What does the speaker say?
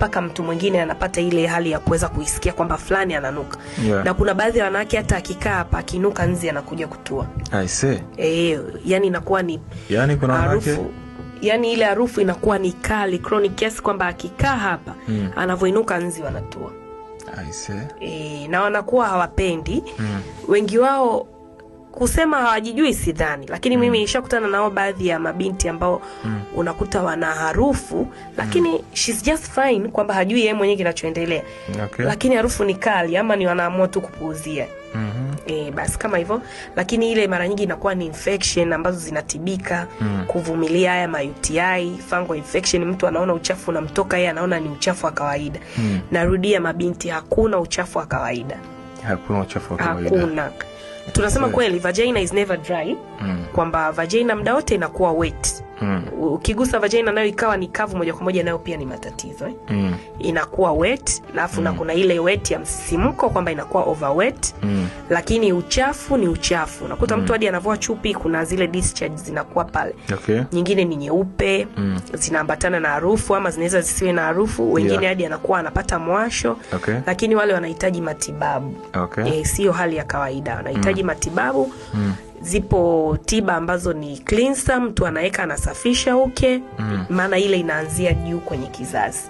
mpaka mtu mwingine anapata ile hali ya kuweza kuisikia kwamba fulani ananuka. Na kuna baadhi ya wanawake hata akikaa hapa akinuka nzi anakuja kutua. I see. Yani inakuwa ni kuna wanawake yani ile harufu inakuwa ni kali chronic kiasi kwamba akikaa hapa anavoinuka nzi wanatua. I see. Na wanakuwa hawapendi. Wengi wao kusema hawajijui sidhani, lakini mimi nishakutana nao baadhi ya mabinti ambao unakuta wana harufu lakini she's just fine kwamba hajui yeye mwenyewe kinachoendelea. Lakini harufu ni kali ama ni wanaamua tu kupuuzia. Basi kama hivyo, lakini ile mara nyingi inakuwa ni infection ambazo zinatibika. Kuvumilia haya UTI, fungal infection, mtu anaona uchafu unamtoka yeye anaona ni uchafu wa kawaida. Narudia mabinti, hakuna uchafu wa kawaida. Hakuna uchafu wa kawaida. Hakuna. Tunasema kweli vagina is never dry. Kwamba vagina muda wote inakuwa wet. Ukigusa vagina nayo ikawa ni kavu moja kwa moja nayo pia ni matatizo. Inakuwa wet, alafu na kuna ile wet ya msisimko kwamba inakuwa over wet. Lakini uchafu ni uchafu. Unakuta mtu hadi anavua chupi kuna zile discharge zinakuwa pale. Nyingine ni nyeupe, zinaambatana na harufu ama zinaweza zisiwe na harufu. Wengine hadi anakuwa anapata mwasho. Lakini wale wanahitaji matibabu. Sio hali ya kawaida. Wanahitaji matibabu. Zipo tiba ambazo ni cleanser, mtu anaweka anasafisha maana ile inaanzia juu kwenye kizazi.